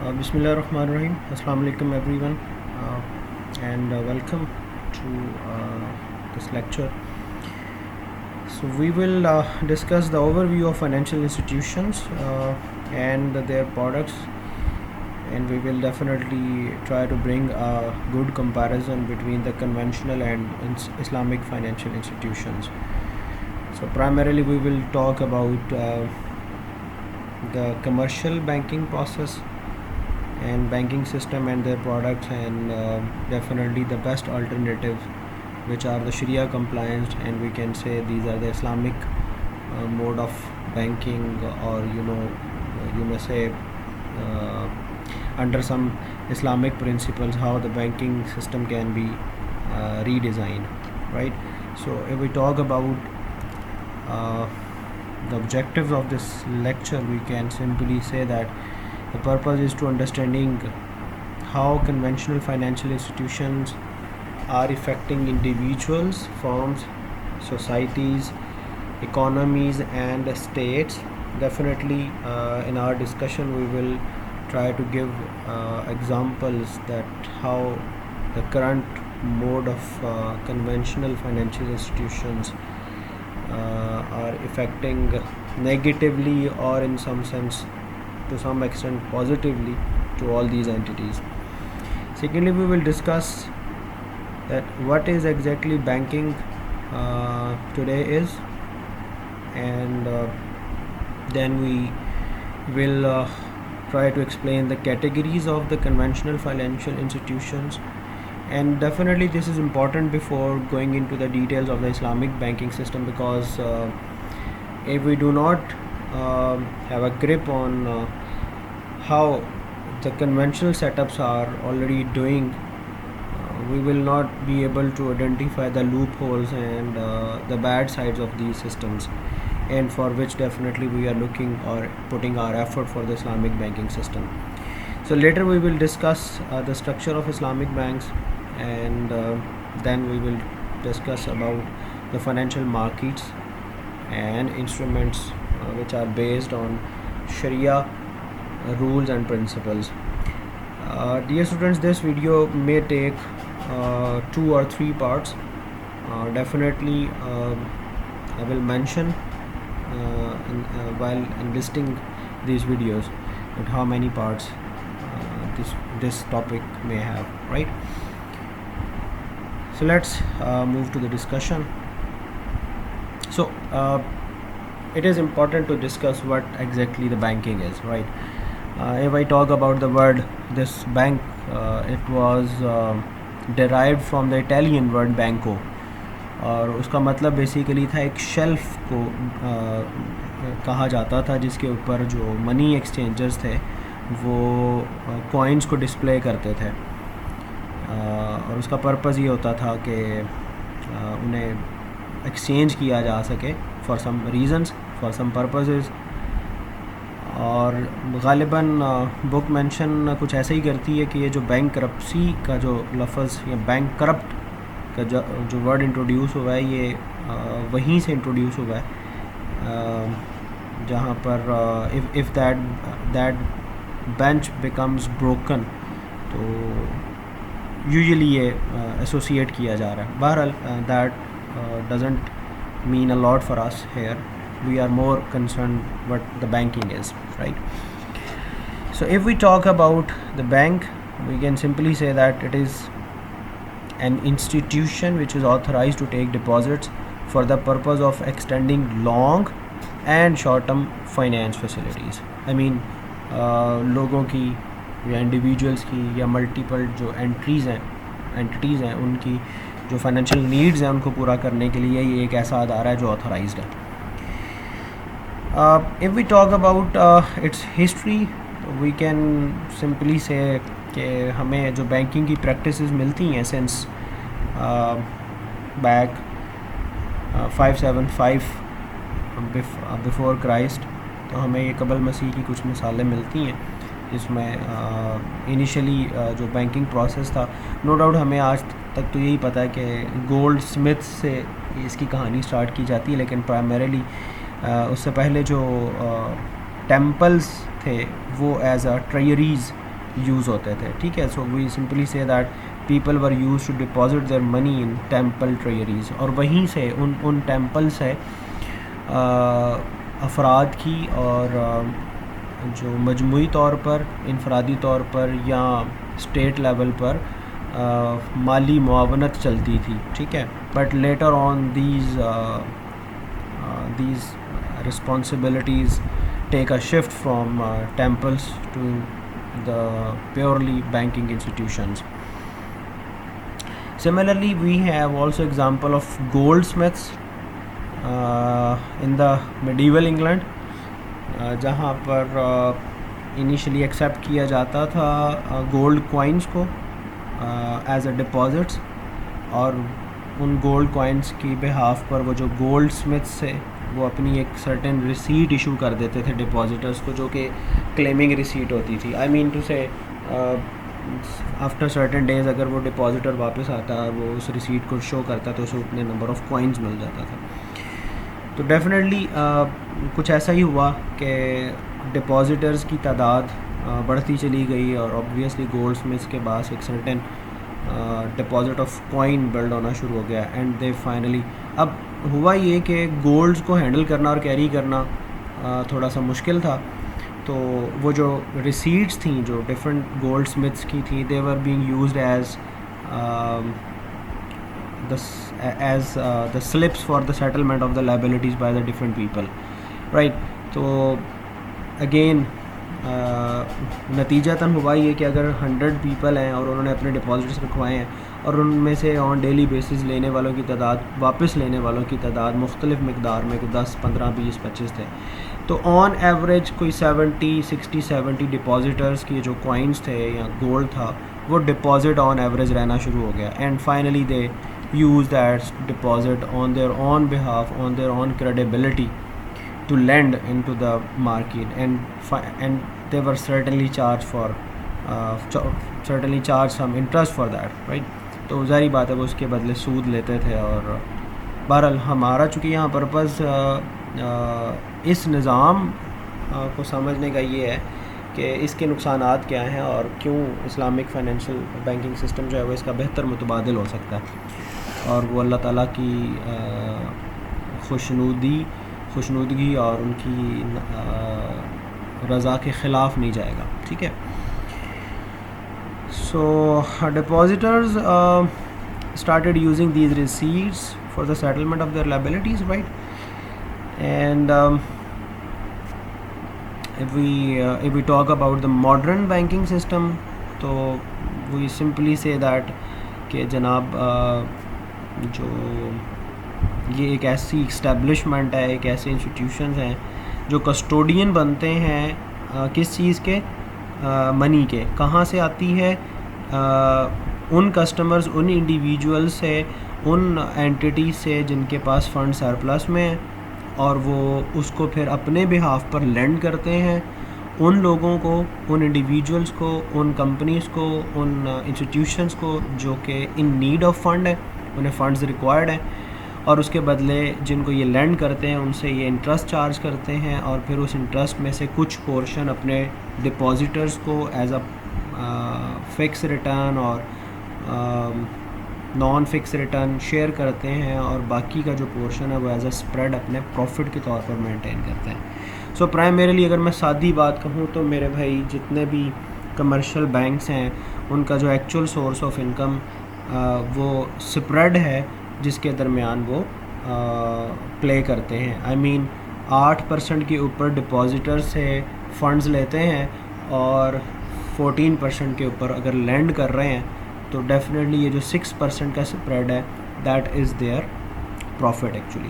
بسم اللہ الرحمن الرحیم. السلام علیکم every one and welcome to this lecture. So we will discuss the overview of financial institutions and their products, and we will definitely try to bring a good comparison between the conventional and Islamic financial institutions. So primarily we will talk about the commercial banking process and banking system and their products, and definitely the best alternative, which are the Sharia compliant, and we can say these are the Islamic mode of banking, or you may say under some Islamic principles how the banking system can be redesigned, right? So if we talk about the objectives of this lecture, we can simply say that the purpose is to understanding how conventional financial institutions are affecting individuals, firms, societies, economies, and states. Definitely, in our discussion, we will try to give examples that how the current mode of conventional financial institutions are affecting negatively, or in some sense, to some extent positively, to all these entities. Secondly, we will discuss that what is exactly banking today is, and then we will try to explain the categories of the conventional financial institutions. And definitely this is important before going into the details of the Islamic banking system, because if we do not have a grip on how the conventional setups are already doing, we will not be able to identify the loopholes and the bad sides of these systems, and for which definitely we are looking or putting our effort for the Islamic banking system. So later we will discuss the structure of Islamic banks, and then we will discuss about the financial markets and instruments which are based on Sharia rules and principles. Dear students, this video may take 2 or 3 parts. Definitely I will mention while listing these videos that how many parts this topic may have, right? So let's move to the discussion. So it is important to discuss what exactly the banking is, right? If I talk about the word, this bank, it was derived from the Italian word banco, اور اس کا مطلب basically تھا ایک shelf کو کہا جاتا تھا جس کے اوپر جو منی ایکسچینجرز تھے وہ کوائنس کو ڈسپلے کرتے تھے، اور اس کا پرپز یہ ہوتا تھا کہ انہیں ایکسچینج کیا جا سکے for some reasons, for some purposes. اور غالباً بک مینشن کچھ ایسا ہی کرتی ہے کہ یہ جو بینک کرپسی کا جو لفظ یا بینک کرپٹ کا جو ورڈ انٹروڈیوس ہوا ہے، یہ وہیں سے انٹروڈیوس ہوا ہے جہاں پر if that bench becomes broken، تو یوزلی یہ ایسوسیٹ کیا جا رہا ہے. بہرحال that doesn't mean a lot for us here. We are more concerned what the banking is, right? So if we talk about the bank, we can simply say that it is an institution which is authorized to take deposits for the purpose of extending long and short term finance facilities. I mean لوگوں کی یا individuals کی یا multiple جو اینٹیز ہیں ان کی جو financial needs ہیں ان کو پورا کرنے کے لیے یہ ایک ایسا ادارہ ہے جو آتھورائزڈ ہے. If we talk about its history, we can simply say کہ ہمیں جو بینکنگ کی پریکٹسز ملتی ہیں سنس بیک 575 بفور کرائسٹ، تو ہمیں یہ قبل مسیح کی کچھ مثالیں ملتی ہیں جس میں انیشلی جو بینکنگ پروسیس تھا، نو ڈاؤٹ ہمیں آج تک تو یہی پتہ ہے کہ گولڈ اسمتھ سے اس کی کہانی سٹارٹ کی جاتی ہے، لیکن پرائمریلی اس سے پہلے جو ٹیمپلز تھے وہ ایز اے ٹریئریز یوز ہوتے تھے. ٹھیک ہے, so we simply say that people were used to deposit their money in temple treasuries, اور وہیں سے ان ٹیمپل سے افراد کی اور جو مجموعی طور پر, انفرادی طور پر یا اسٹیٹ لیول پر مالی معاونت چلتی تھی. ٹھیک ہے, but later on these responsibilities take a shift from temples to the purely banking institutions. Similarly, we have also example of goldsmiths in the medieval England, جہاں پر انیشلی ایکسیپٹ کیا جاتا تھا گولڈ کوائنس کو ایز اے ڈپازٹس, اور ان gold coins کی behalf پر وہ جو gold smiths سے وہ اپنی ایک سرٹن ریسیٹ ایشو کر دیتے تھے ڈپازیٹرس کو, جو کہ کلیمنگ ریسیٹ ہوتی تھی. آئی مین ٹو سے آفٹر سرٹن ڈیز اگر وہ ڈپازیٹر واپس آتا وہ اس ریسیٹ کو شو کرتا تو اسے اتنے نمبر آف کوائنز مل جاتا تھا. تو ڈیفینیٹلی کچھ ایسا ہی ہوا کہ ڈپازیٹرز کی تعداد بڑھتی چلی گئی, اور آبویسلی گولڈ اسمتھس کے پاس ایک certain deposit of coin build ہونا شروع ہو گیا. اینڈ دے فائنلی, اب ہوا یہ کہ گولڈز کو ہینڈل کرنا اور کیری کرنا تھوڑا سا مشکل تھا, تو وہ جو ریسیٹس تھیں جو ڈفرینٹ گولڈ اسمتھس کی تھیں, they were being used as the slips for the settlement of the liabilities by the different people, right. تو اگین نتیجتاً ہوا یہ کہ اگر 100 پیپل ہیں اور انہوں نے اپنے ڈپازٹس رکھوائے ہیں, اور ان میں سے آن ڈیلی بیسس لینے والوں کی تعداد, واپس لینے والوں کی تعداد مختلف مقدار میں 10 15 20 25 تھے, تو آن ایوریج کوئی 70 ڈپازیٹرس کی جو کوائنس تھے یا گولڈ تھا وہ ڈپازٹ آن ایوریج رہنا شروع ہو گیا. And finally they use that deposit on their own behalf, on their own credibility, to lend into the market, and they were certainly charged some interest for that, right. تو ظاہری بات ہے وہ اس کے بدلے سود لیتے تھے. اور بہرحال ہمارا چونکہ یہاں پرپز اس نظام کو سمجھنے کا یہ ہے کہ اس کے نقصانات کیا ہیں اور کیوں اسلامک فائنینشیل بینکنگ سسٹم جو ہے وہ اس کا بہتر متبادل ہو سکتا ہے, اور وہ اللہ تعالیٰ کی خوشنودگی اور ان کی رضا کے خلاف نہیں جائے گا. ٹھیک ہے, سو ڈپازیٹرز started using these receipts for the settlement of their liabilities, right. And if we talk about the modern banking system, تو we simply say that کہ جناب جو یہ ایک ایسی اسٹیبلشمنٹ ہے, ایک ایسے انسٹیٹیوشنز ہیں جو کسٹوڈین بنتے ہیں کس چیز کے, منی کے. کہاں سے آتی ہے, ان کسٹمرز, ان انڈیویجول سے, ان اینٹیٹی سے جن کے پاس فنڈ سرپلس میں ہیں, اور وہ اس کو پھر اپنے بہاف پر لینڈ کرتے ہیں ان لوگوں کو, ان انڈیویجولس کو, ان کمپنیز کو, ان انسٹیٹیوشنس کو جو کہ ان نیڈ آف فنڈ ہے, انہیں فنڈز ریکوائرڈ ہیں, اور اس کے بدلے جن کو یہ لینڈ کرتے ہیں ان سے یہ انٹرسٹ چارج کرتے ہیں, اور پھر اس انٹرسٹ میں سے کچھ پورشن اپنے ڈپازیٹرز کو ایز اے فکس ریٹرن اور نان فکس ریٹرن شیئر کرتے ہیں, اور باقی کا جو پورشن ہے وہ ایز اے اسپریڈ اپنے پروفٹ کے طور پر مینٹین کرتے ہیں. سو پرائمریلی اگر میں سادی بات کہوں تو میرے بھائی جتنے بھی کمرشل بینکس ہیں ان کا جو ایکچوئل سورس آف انکم وہ اسپریڈ ہے جس کے درمیان وہ پلے کرتے ہیں. آئی مین 8% کے اوپر ڈپازیٹر سے فنڈز لیتے ہیں اور 14% کے اوپر اگر لینڈ کر رہے ہیں, تو ڈیفینیٹلی یہ جو 6% کا اسپریڈ ہے that is their profit actually.